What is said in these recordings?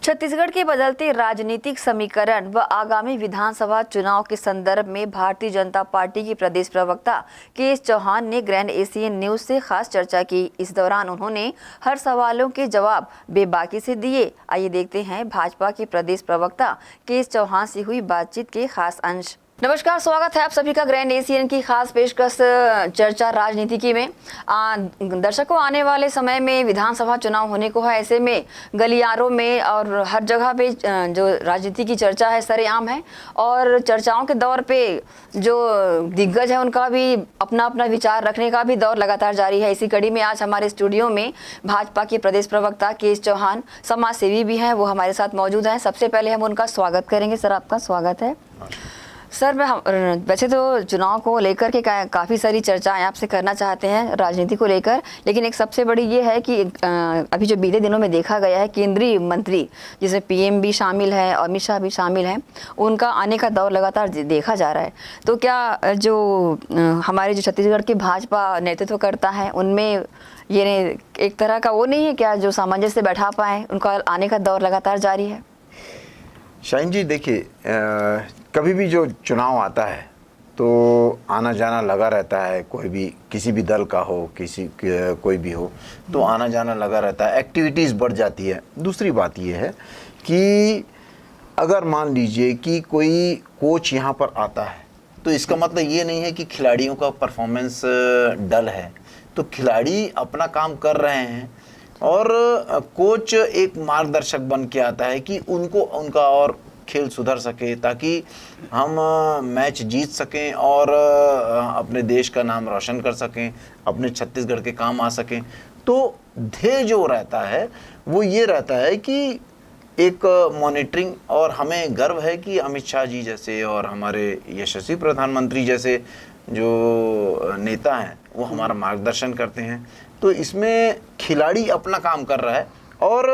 छत्तीसगढ़ के बदलते राजनीतिक समीकरण व आगामी विधानसभा चुनाव के संदर्भ में भारतीय जनता पार्टी की प्रदेश प्रवक्ता के.एस. चौहान ने ग्रैंड एशियन न्यूज से खास चर्चा की। इस दौरान उन्होंने हर सवालों के जवाब बेबाकी से दिए। आइए देखते हैं भाजपा के प्रदेश प्रवक्ता के.एस. चौहान से हुई बातचीत के खास अंश। नमस्कार, स्वागत है आप सभी का ग्रैंड एशियन की खास पेशकश चर्चा राजनीति में। दर्शकों, आने वाले समय में विधानसभा चुनाव होने को है, ऐसे में गलियारों में और हर जगह पे जो राजनीति की चर्चा है सरेआम है और चर्चाओं के दौर पे जो दिग्गज है उनका भी अपना अपना विचार रखने का भी दौर लगातार जारी है। इसी कड़ी में आज हमारे स्टूडियो में भाजपा के प्रदेश प्रवक्ता के.एस. चौहान समाज सेवी भी हैं, वो हमारे साथ मौजूद हैं। सबसे पहले हम उनका स्वागत करेंगे। सर, आपका स्वागत है। सर, वैसे तो चुनाव को लेकर के काफ़ी सारी चर्चाएं आपसे करना चाहते हैं राजनीति को लेकर, लेकिन एक सबसे बड़ी ये है कि अभी जो बीते दिनों में देखा गया है केंद्रीय मंत्री जिसमें पीएम भी शामिल है और अमित शाह भी शामिल हैं, उनका आने का दौर लगातार देखा जा रहा है। तो क्या जो हमारे जो छत्तीसगढ़ के भाजपा नेतृत्व करता है उनमें ये एक तरह का वो नहीं है क्या जो सामंजस्य बैठा पाए, उनका आने का दौर लगातार जारी है? शाहीन जी, देखिए, कभी भी जो चुनाव आता है तो आना जाना लगा रहता है। कोई भी किसी भी दल का हो, कोई भी हो, तो आना जाना लगा रहता है, एक्टिविटीज़ बढ़ जाती है। दूसरी बात ये है कि अगर मान लीजिए कि कोई कोच यहाँ पर आता है तो इसका मतलब ये नहीं है कि खिलाड़ियों का परफॉर्मेंस डल है। तो खिलाड़ी अपना काम कर रहे हैं और कोच एक मार्गदर्शक बन के आता है कि उनका और खेल सुधर सके ताकि हम मैच जीत सकें और अपने देश का नाम रोशन कर सकें, अपने छत्तीसगढ़ के काम आ सकें। तो ध्येय जो रहता है वो ये रहता है कि एक मॉनिटरिंग, और हमें गर्व है कि अमित शाह जी जैसे और हमारे यशस्वी प्रधानमंत्री जैसे जो नेता हैं वो हमारा मार्गदर्शन करते हैं। तो इसमें खिलाड़ी अपना काम कर रहा है और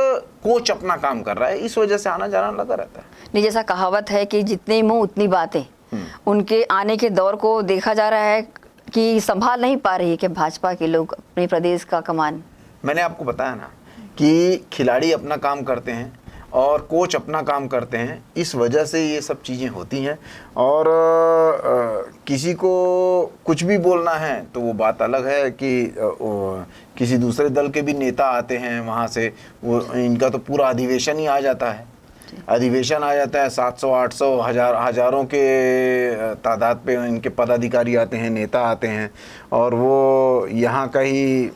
कोच अपना काम कर रहा है, इस वजह से आना जाना लगा रहता है। नहीं, जैसा कहावत है कि जितने मुंह उतनी बातें, उनके आने के दौर को देखा जा रहा है कि संभाल नहीं पा रही है कि भाजपा के लोग अपने प्रदेश का कमान। मैंने आपको बताया ना कि खिलाड़ी अपना काम करते हैं और कोच अपना काम करते हैं, इस वजह से ये सब चीज़ें होती हैं। और किसी को कुछ भी बोलना है तो वो बात अलग है कि किसी दूसरे दल के भी नेता आते हैं वहाँ से, वो इनका तो पूरा अधिवेशन ही आ जाता है। अधिवेशन आ जाता है, 700-800 हजारों के तादाद पे इनके पदाधिकारी आते हैं, नेता आते हैं, और वो यहाँ का ही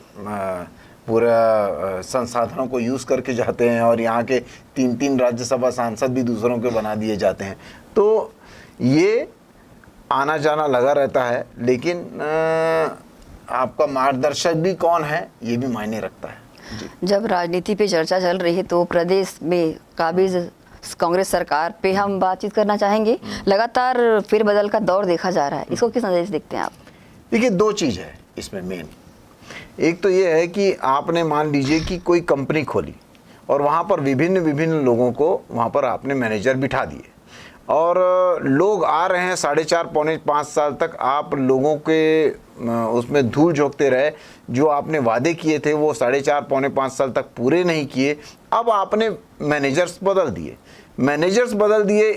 पूरा संसाधनों को यूज़ करके जाते हैं और यहाँ के 3-3 राज्यसभा सांसद भी दूसरों के बना दिए जाते हैं। तो ये आना जाना लगा रहता है, लेकिन आपका मार्गदर्शक भी कौन है ये भी मायने रखता है। जब राजनीति पे चर्चा चल रही है तो प्रदेश में काबिज कांग्रेस सरकार पे हम बातचीत करना चाहेंगे। लगातार फिर बदल का दौर देखा जा रहा है, इसको किस नज़र से देखते हैं आप? देखिए, दो चीज़ है इसमें मेन। एक तो ये है कि आपने मान लीजिए कि कोई कंपनी खोली और वहाँ पर विभिन्न लोगों को वहाँ पर आपने मैनेजर बिठा दिए और लोग आ रहे हैं 4.5-5 साल तक, आप लोगों के उसमें धूल झोंकते रहे। जो आपने वादे किए थे वो 4.5-5 साल तक पूरे नहीं किए। अब आपने मैनेजर्स बदल दिए,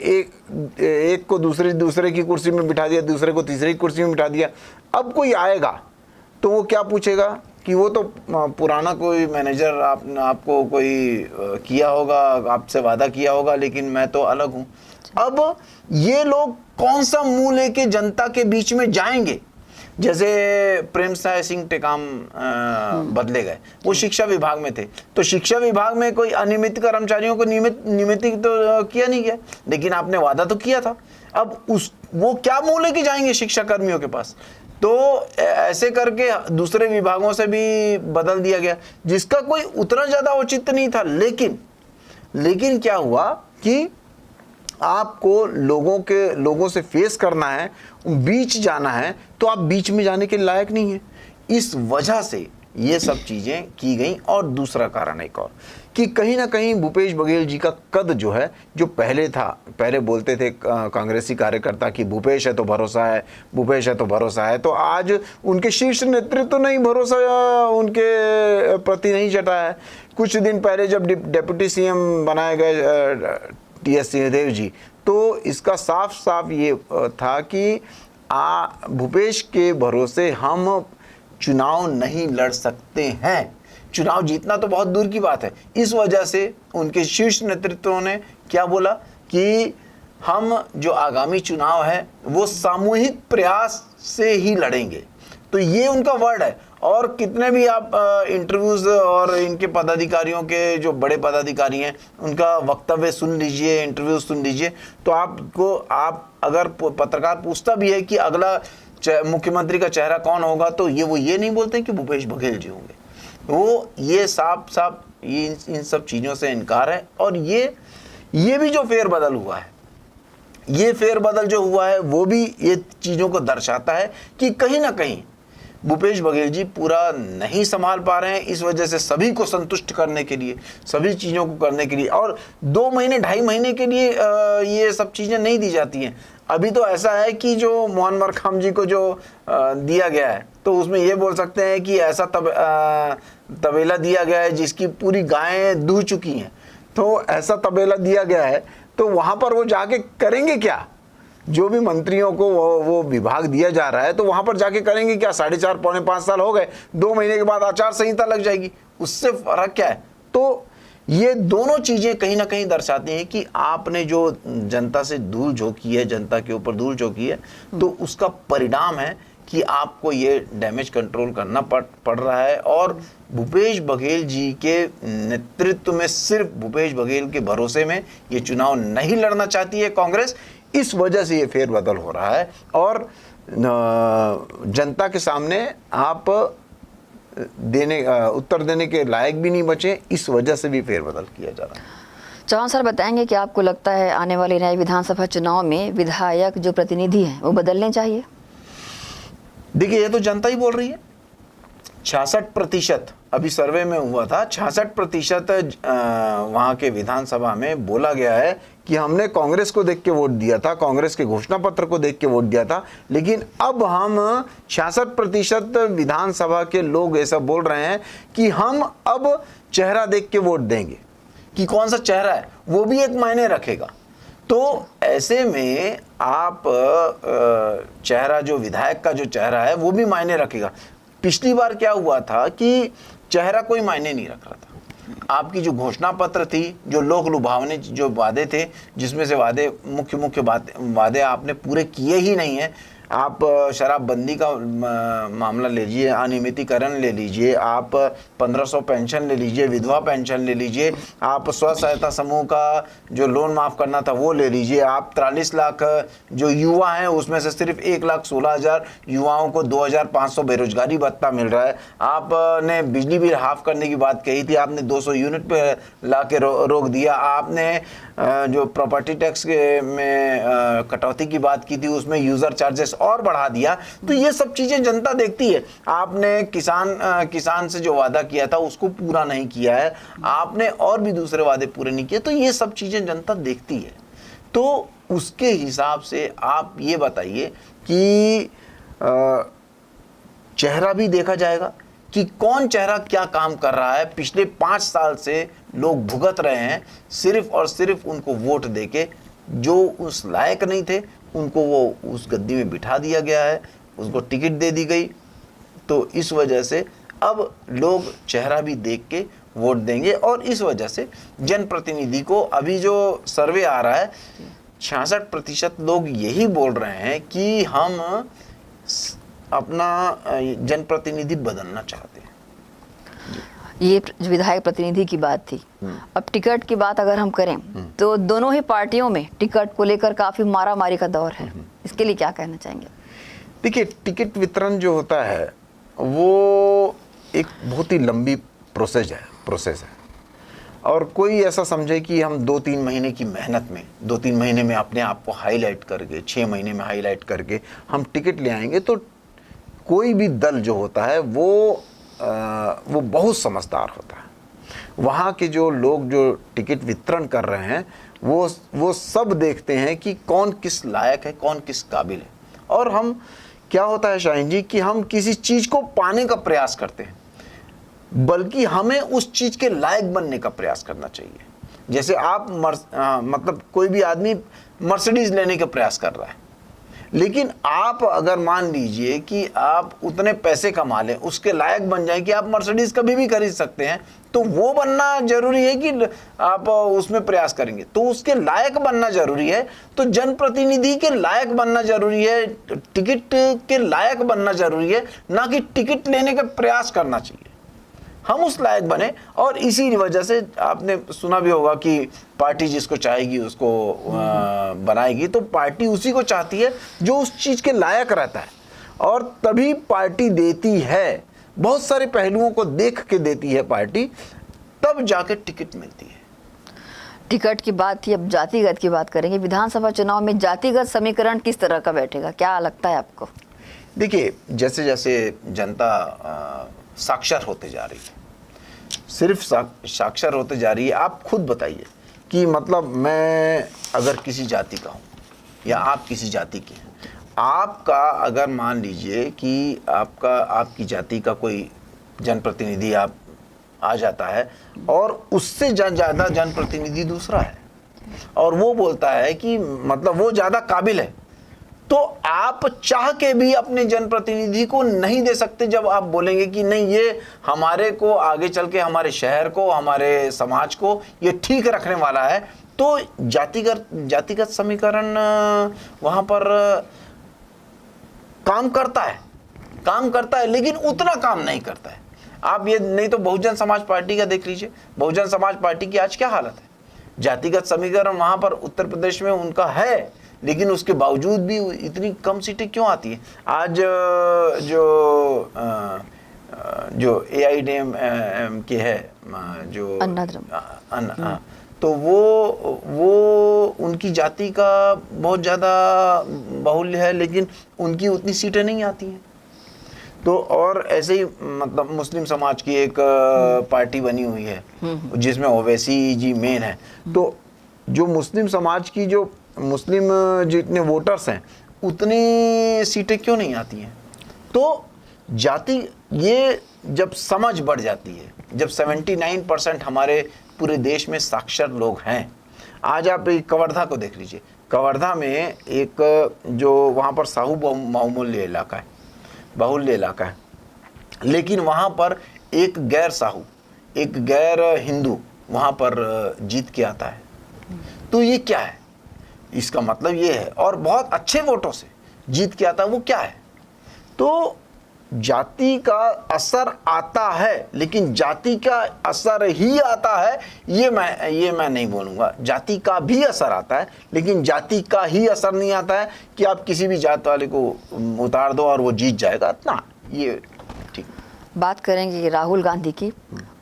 एक को दूसरे की कुर्सी में बिठा दिया, दूसरे को तीसरी कुर्सी में बिठा दिया। अब कोई आएगा तो वो क्या पूछेगा कि वो तो पुराना कोई मैनेजर आपको कोई किया होगा, आपसे वादा किया होगा, लेकिन मैं तो अलग हूँ। अब ये लोग कौन सा मुंह लेके जनता के बीच में जाएंगे? जैसे प्रेमसाय सिंह टेकाम बदले गए, वो शिक्षा विभाग में थे, तो शिक्षा विभाग में कोई अनियमित कर्मचारियों को नियमित तो किया नहीं गया, लेकिन आपने वादा तो किया था। अब वो क्या मुंह लेके जाएंगे शिक्षा कर्मियों के पास? तो ऐसे करके दूसरे विभागों से भी बदल दिया गया, जिसका कोई उतना ज़्यादा औचित्य नहीं था। लेकिन क्या हुआ कि आपको लोगों से फेस करना है, बीच जाना है, तो आप बीच में जाने के लायक नहीं है। इस वजह से ये सब चीज़ें की गई। और दूसरा कारण एक और कि कहीं ना कहीं भूपेश बघेल जी का कद जो है, जो पहले था, पहले बोलते थे कांग्रेसी कार्यकर्ता कि भूपेश है तो भरोसा है, भूपेश है तो भरोसा है, तो आज उनके शीर्ष नेतृत्व तो नहीं, भरोसा उनके प्रति नहीं जता है। कुछ दिन पहले जब डिप्टी सीएम बनाए गए टी.एस. सिंहदेव जी, तो इसका साफ साफ ये था कि भूपेश के भरोसे हम चुनाव नहीं लड़ सकते हैं। चुनाव जीतना तो बहुत दूर की बात है। इस वजह से उनके शीर्ष नेतृत्व ने क्या बोला कि हम जो आगामी चुनाव है वो सामूहिक प्रयास से ही लड़ेंगे। तो ये उनका वर्ड है। और कितने भी आप इंटरव्यूज और इनके पदाधिकारियों के जो बड़े पदाधिकारी हैं उनका वक्तव्य सुन लीजिए, इंटरव्यू सुन लीजिए, तो आप अगर पत्रकार पूछता भी है कि अगला मुख्यमंत्री का चेहरा कौन होगा, तो वो ये नहीं बोलते कि भूपेश बघेल जी होंगे। वो ये साफ इन सब चीज़ों से इनकार है। और ये भी जो फेरबदल हुआ है, ये फेरबदल जो हुआ है वो भी ये चीज़ों को दर्शाता है कि कहीं ना कहीं भूपेश बघेल जी पूरा नहीं संभाल पा रहे हैं। इस वजह से सभी को संतुष्ट करने के लिए, सभी चीज़ों को करने के लिए, और 2 महीने 2.5 महीने के लिए ये सब चीज़ें नहीं दी जाती हैं। अभी तो ऐसा है कि जो मोहन मरकाम जी को जो दिया गया है, तो उसमें ये बोल सकते हैं कि ऐसा तबेला दिया गया है जिसकी पूरी गायें दूह चुकी हैं। तो ऐसा तबेला दिया गया है, तो वहाँ पर वो जाके करेंगे क्या? जो भी मंत्रियों को वो विभाग दिया जा रहा है, तो वहाँ पर जाके करेंगे क्या? 4.5 पौने 5 साल हो गए, 2 महीने के बाद आचार संहिता लग जाएगी, उससे फर्क क्या है? तो ये दोनों चीज़ें कहीं ना कहीं दर्शाती हैं कि आपने जो जनता से धूल झोंकी है, जनता के ऊपर धूल झोंकी है, तो उसका परिणाम है कि आपको ये डैमेज कंट्रोल करना पड़ रहा है। और भूपेश बघेल जी के नेतृत्व में, सिर्फ भूपेश बघेल के भरोसे में ये चुनाव नहीं लड़ना चाहती है कांग्रेस। इस वजह से ये फेरबदल हो रहा है और जनता के सामने आप उत्तर देने के लायक भी नहीं बचे। इस वजह से भी फेरबदल किया जा रहा है। चौहान सर, बताएंगे कि आपको लगता है आने वाले नए विधानसभा चुनाव में विधायक जो प्रतिनिधि हैं वो बदलने चाहिए? देखिए, ये तो जनता ही बोल रही है। 66% अभी सर्वे में हुआ था, 66% वहाँ के विधानसभा में बोला गया है कि हमने कांग्रेस को देख के वोट दिया था, कांग्रेस के घोषणा पत्र को देख के वोट दिया था, लेकिन अब हम 66% विधानसभा के लोग ऐसा बोल रहे हैं कि हम अब चेहरा देख के वोट देंगे। कि कौन सा चेहरा है वो भी एक मायने रखेगा। तो ऐसे में आप चेहरा, जो विधायक का जो चेहरा है वो भी मायने रखेगा। पिछली बार क्या हुआ था कि चेहरा कोई मायने नहीं रख रहा था। आपकी जो घोषणा पत्र थी, जो लोक लुभावने जो वादे थे, जिसमें से मुख्य वादे आपने पूरे किए ही नहीं है। आप शराबबंदी का मामला ले लीजिए, अनियमितीकरण ले लीजिए, आप 1500 पेंशन ले लीजिए, विधवा पेंशन ले लीजिए, आप स्व सहायता समूह का जो लोन माफ़ करना था वो ले लीजिए, आप 43 लाख जो युवा हैं उसमें से सिर्फ 1,16,000 युवाओं को 2,500 बेरोजगारी भत्ता मिल रहा है। आपने बिजली बिल हाफ करने की बात कही थी, आपने 200 यूनिट पे ला के रोक दिया। आपने जो प्रॉपर्टी टैक्स में कटौती की बात की थी, उसमें यूज़र चार्जेस और बढ़ा दिया। तो ये सब चीज़ें जनता देखती है। आपने किसान से जो वादा किया था उसको पूरा नहीं किया है, आपने और भी दूसरे वादे पूरे नहीं किए। तो ये सब चीज़ें जनता देखती है। तो उसके हिसाब से आप ये बताइए कि चेहरा भी देखा जाएगा कि कौन चेहरा क्या काम कर रहा है। पिछले 5 साल से लोग भुगत रहे हैं, सिर्फ और सिर्फ उनको वोट देके। जो उस लायक नहीं थे उनको वो उस गद्दी में बिठा दिया गया है, उसको टिकट दे दी गई। तो इस वजह से अब लोग चेहरा भी देख के वोट देंगे। और इस वजह से जनप्रतिनिधि को, अभी जो सर्वे आ रहा है, 66% लोग यही बोल रहे हैं कि हम अपना जनप्रतिनिधि बदलना चाहते हैं। ये विधायक प्रतिनिधि की बात थी। अब टिकट की बात अगर हम करें तो दोनों ही पार्टियों में टिकट को लेकर काफी मारामारी का दौर है। इसके लिए क्या कहना चाहेंगे? देखिए, टिकट वितरण जो होता है वो एक बहुत ही लंबी प्रोसेस है। और कोई ऐसा समझे कि हम 2-3 महीने की मेहनत में, 2-3 महीने में अपने आप को हाईलाइट करके, 6 महीने में हाईलाइट करके हम टिकट ले आएंगे, तो कोई भी दल जो होता है वो बहुत समझदार होता है। वहाँ के जो लोग जो टिकट वितरण कर रहे हैं वो सब देखते हैं कि कौन किस लायक है, कौन किस काबिल है। और हम क्या होता है शाहीन जी कि हम किसी चीज़ को पाने का प्रयास करते हैं, बल्कि हमें उस चीज़ के लायक बनने का प्रयास करना चाहिए। जैसे आप मतलब कोई भी आदमी मर्सिडीज लेने का प्रयास कर रहा है, लेकिन आप अगर मान लीजिए कि आप उतने पैसे कमा लें, उसके लायक बन जाए कि आप मर्सिडीज कभी भी खरीद सकते हैं, तो वो बनना जरूरी है कि आप उसमें प्रयास करेंगे, तो उसके लायक बनना जरूरी है। तो जनप्रतिनिधि के लायक बनना जरूरी है, टिकट के लायक बनना जरूरी है, ना कि टिकट लेने का प्रयास करना चाहिए। हम उस लायक बने, और इसी वजह से आपने सुना भी होगा कि पार्टी जिसको चाहेगी उसको बनाएगी। तो पार्टी उसी को चाहती है जो उस चीज़ के लायक रहता है, और तभी पार्टी देती है, बहुत सारे पहलुओं को देख के देती है पार्टी, तब जाके टिकट मिलती है। टिकट की बात थी, अब जातिगत की बात करेंगे। विधानसभा चुनाव में जातिगत समीकरण किस तरह का बैठेगा, क्या लगता है आपको? देखिए, जैसे जैसे जनता साक्षर होते जा रही है, सिर्फ साक्षर होते जा रही है। आप खुद बताइए कि मतलब मैं अगर किसी जाति का हूँ या आप किसी जाति के हैं, आपका अगर मान लीजिए कि आपकी जाति का कोई जनप्रतिनिधि आप आ जाता है और उससे ज़्यादा जनप्रतिनिधि दूसरा है, और वो बोलता है कि मतलब वो ज़्यादा काबिल है, तो आप चाह के भी अपने जनप्रतिनिधि को नहीं दे सकते। जब आप बोलेंगे कि नहीं, ये हमारे को आगे चल के हमारे शहर को, हमारे समाज को ये ठीक रखने वाला है, तो जातिगत समीकरण वहां पर काम करता है, लेकिन उतना काम नहीं करता है। आप ये नहीं तो बहुजन समाज पार्टी का देख लीजिए, बहुजन समाज पार्टी की आज क्या हालत है। जातिगत समीकरण वहां पर उत्तर प्रदेश में उनका है, लेकिन उसके बावजूद भी इतनी कम सीटें क्यों आती हैं। आज जो AIADMK के है, जो तो वो उनकी जाति का बहुत ज़्यादा बाहुल्य है, लेकिन उनकी उतनी सीटें नहीं आती हैं। तो और ऐसे ही मतलब मुस्लिम समाज की एक पार्टी बनी हुई है जिसमें ओवैसी जी मेन है। तो जो मुस्लिम समाज की जो मुस्लिम जितने वोटर्स हैं, उतनी सीटें क्यों नहीं आती हैं। तो जाति, ये जब समझ बढ़ जाती है, जब 79% हमारे पूरे देश में साक्षर लोग हैं। आज आप कवर्धा को देख लीजिए, कवर्धा में एक जो वहाँ पर साहू बहुमूल्य इलाका है, लेकिन वहाँ पर एक गैर साहू, एक गैर हिंदू वहाँ पर जीत के आता है। तो ये क्या है, इसका मतलब ये है, और बहुत अच्छे वोटों से जीत के आता है, वो क्या है। तो जाति का असर आता है, लेकिन जाति का असर ही आता है ये मैं नहीं बोलूँगा। जाति का भी असर आता है, लेकिन जाति का ही असर नहीं आता है कि आप किसी भी जात वाले को उतार दो और वो जीत जाएगा ना, ये ठीक। बात करेंगे राहुल गांधी की।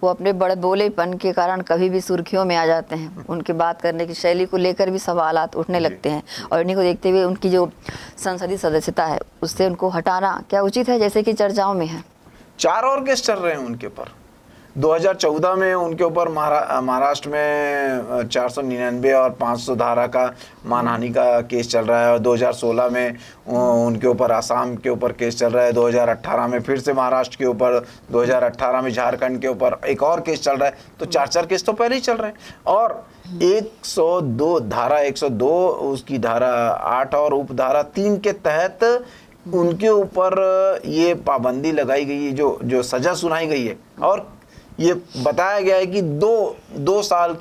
वो अपने बड़े बोलेपन के कारण कभी भी सुर्खियों में आ जाते हैं। उनकी बात करने की शैली को लेकर भी सवालात उठने लगते हैं, और इन्हीं को देखते हुए उनकी जो संसदीय सदस्यता है उससे उनको हटाना क्या उचित है, जैसे कि चर्चाओं में है। 4 और केस चल रहे हैं उनके ऊपर। 2014 में उनके ऊपर महाराष्ट्र में 499 और 500 धारा का मानहानि का केस चल रहा है, और 2016 में उनके ऊपर आसाम के ऊपर केस चल रहा है, 2018 में फिर से महाराष्ट्र के ऊपर, 2018 में झारखंड के ऊपर एक और केस चल रहा है। तो 4 केस तो पहले ही चल रहे हैं। और 102 उसकी धारा 8 और उपधारा 3 के तहत उनके ऊपर ये पाबंदी लगाई गई है, जो सजा सुनाई गई है, और ये बताया गया है कि 2 साल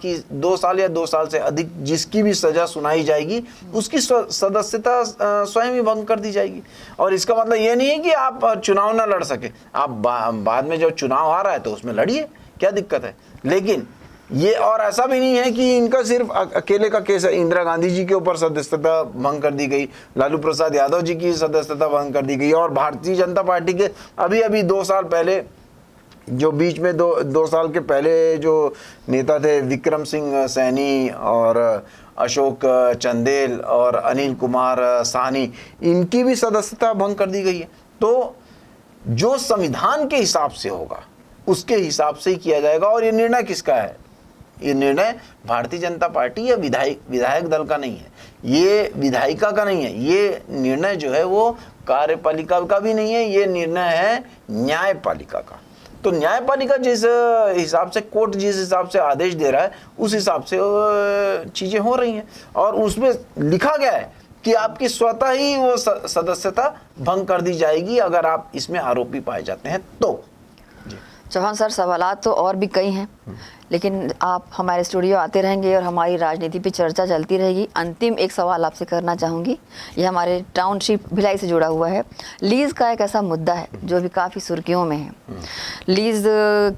या 2 साल से अधिक जिसकी भी सजा सुनाई जाएगी उसकी सदस्यता स्वयं ही भंग कर दी जाएगी। और इसका मतलब ये नहीं है कि आप चुनाव ना लड़ सके, आप बाद में जब चुनाव आ रहा है तो उसमें लड़िए, क्या दिक्कत है। लेकिन ये और ऐसा भी नहीं है कि इनका सिर्फ अकेले का केस है। इंदिरा गांधी जी के ऊपर सदस्यता भंग कर दी गई, लालू प्रसाद यादव जी की सदस्यता भंग कर दी गई, और भारतीय जनता पार्टी के अभी 2 साल पहले, जो बीच में 2 साल के पहले जो नेता थे विक्रम सिंह सैनी और अशोक चंदेल और अनिल कुमार साहनी, इनकी भी सदस्यता भंग कर दी गई है। तो जो संविधान के हिसाब से होगा उसके हिसाब से ही किया जाएगा। और ये निर्णय किसका है? ये निर्णय भारतीय जनता पार्टी या विधायक दल का नहीं है, ये विधायिका का नहीं है, ये निर्णय जो है वो कार्यपालिका का भी नहीं है, ये निर्णय है न्यायपालिका का। तो न्यायपालिका जिस हिसाब से, कोर्ट जिस हिसाब से आदेश दे रहा है उस हिसाब से चीज़ें हो रही हैं। और उसमें लिखा गया है कि आपकी स्वतः ही वो सदस्यता भंग कर दी जाएगी अगर आप इसमें आरोपी पाए जाते हैं तो। चौहान सर, सवालात तो और भी कई हैं, लेकिन आप हमारे स्टूडियो आते रहेंगे और हमारी राजनीति पे चर्चा चलती रहेगी। अंतिम एक सवाल आपसे करना चाहूँगी, ये हमारे टाउनशिप भिलाई से जुड़ा हुआ है। लीज़ का एक ऐसा मुद्दा है जो अभी काफ़ी सुर्खियों में है। लीज़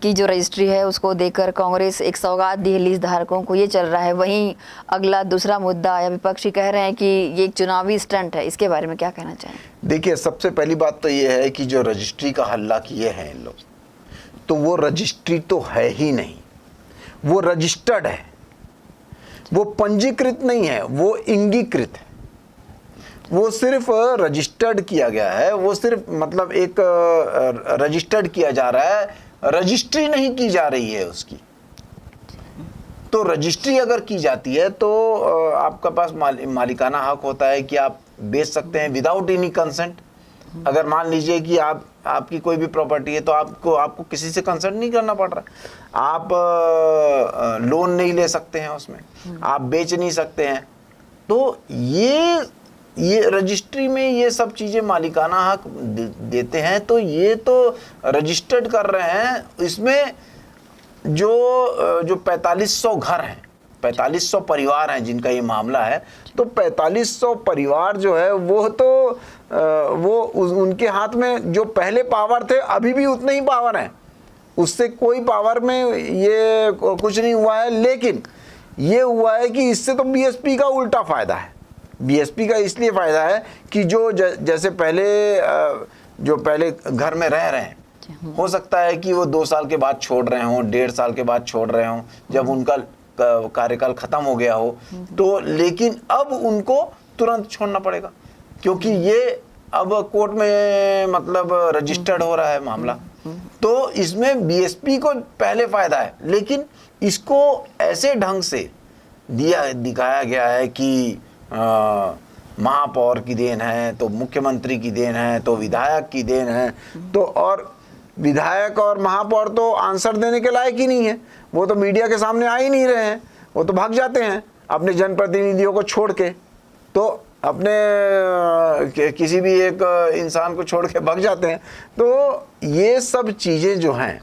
की जो रजिस्ट्री है उसको देकर कांग्रेस एक सौगात दी है लीज़ धारकों को, ये चल रहा है। वहीं अगला दूसरा मुद्दा या विपक्षी कह रहे हैं कि ये एक चुनावी स्टंट है, इसके बारे में क्या कहना चाहें? देखिए, सबसे पहली बात तो ये है कि जो रजिस्ट्री का हल्ला किए हैं इन लोग, तो वो रजिस्ट्री तो है ही नहीं, वो रजिस्टर्ड है, वो पंजीकृत नहीं है, वो इंगीकृत है। वो सिर्फ रजिस्टर्ड किया गया है, वो सिर्फ मतलब एक रजिस्टर्ड किया जा रहा है, रजिस्ट्री नहीं की जा रही है उसकी। तो रजिस्ट्री अगर की जाती है तो आपका पास मालिकाना हक होता है कि आप बेच सकते हैं विदाउट एनी कंसेंट। अगर मान लीजिए कि आपकी कोई भी प्रॉपर्टी है तो आपको किसी से कंसल्ट नहीं करना पड़ रहा, आप लोन नहीं ले सकते हैं उसमें, आप बेच नहीं सकते हैं। तो ये रजिस्ट्री में ये सब चीज़ें मालिकाना हक देते हैं, तो ये तो रजिस्टर्ड कर रहे हैं। इसमें जो 4500 घर हैं, 4500 परिवार हैं जिनका ये मामला है, तो 4500 परिवार जो है वो उनके हाथ में जो पहले पावर थे अभी भी उतने ही पावर हैं, उससे कोई पावर में ये कुछ नहीं हुआ है। लेकिन ये हुआ है कि इससे तो बीएसपी का उल्टा फायदा है। बीएसपी का इसलिए फायदा है कि जो जैसे जो पहले घर में रह रहे हैं, हो सकता है कि वो 2 साल के बाद छोड़ रहे हों, 1.5 साल के बाद छोड़ रहे हों, जब उनका कार्यकाल खत्म हो गया हो, तो लेकिन अब उनको तुरंत छोड़ना पड़ेगा क्योंकि ये अब कोर्ट में मतलब रजिस्टर्ड हो रहा है मामला। तो इसमें बीएसपी को पहले फायदा है, लेकिन इसको ऐसे ढंग से दिखाया गया है कि महापौर की देन है, तो मुख्यमंत्री की देन है, तो विधायक की देन है, तो और विधायक और महापौर तो आंसर देने के लायक ही नहीं है, वो तो मीडिया के सामने आ ही नहीं रहे हैं, वो तो भाग जाते हैं अपने जनप्रतिनिधियों को छोड़ के, तो अपने किसी भी एक इंसान को छोड़ के भाग जाते हैं। तो ये सब चीज़ें जो हैं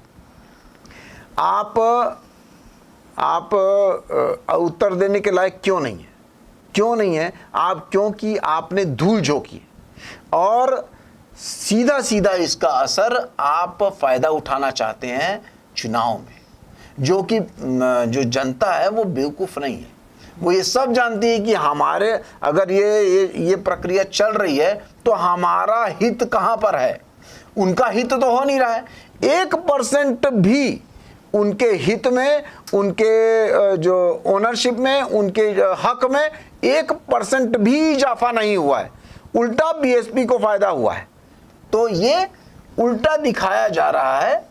आप उत्तर देने के लायक क्यों नहीं है आप, क्योंकि आपने धूल झोंकी और सीधा सीधा इसका असर आप फायदा उठाना चाहते हैं चुनाव में, जो कि जो जनता है वो बेवकूफ़ नहीं है, वो ये सब जानती है कि हमारे अगर ये प्रक्रिया चल रही है तो हमारा हित कहाँ पर है। उनका हित तो हो नहीं रहा है, 1% भी उनके हित में, उनके जो ओनरशिप में, उनके हक में 1% भी इजाफा नहीं हुआ है, उल्टा बीएसपी को फायदा हुआ है। तो ये उल्टा दिखाया जा रहा है,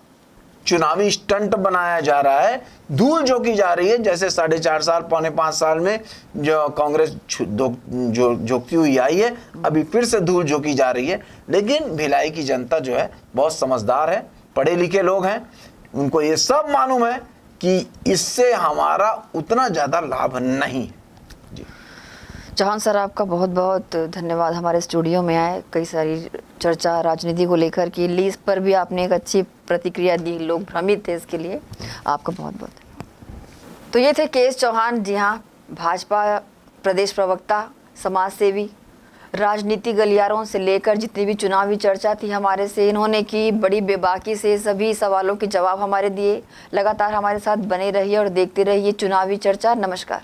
चुनावी स्टंट बनाया जा रहा है, धूल झोंकी जा रही है। जैसे 4.5 साल, 4.25 साल में जो कांग्रेस झोंकती हुई आई है, अभी फिर से धूल झोंकी जा रही है। लेकिन भिलाई की जनता जो है बहुत समझदार है, पढ़े लिखे लोग हैं, उनको ये सब मालूम है कि इससे हमारा उतना ज़्यादा लाभ नहीं है। चौहान सर, आपका बहुत बहुत धन्यवाद, हमारे स्टूडियो में आए, कई सारी चर्चा राजनीति को लेकर की, लीज पर भी आपने एक अच्छी प्रतिक्रिया दी, लोग भ्रमित थे, इसके लिए आपका बहुत बहुत धन्यवाद। तो ये थे केएस चौहान, जी हाँ, भाजपा प्रदेश प्रवक्ता, समाजसेवी, राजनीति गलियारों से लेकर जितनी भी चुनावी चर्चा थी हमारे से इन्होंने की, बड़ी बेबाकी से सभी सवालों के जवाब हमारे दिए। लगातार हमारे साथ बने रहिए और देखते रहिए चुनावी चर्चा। नमस्कार।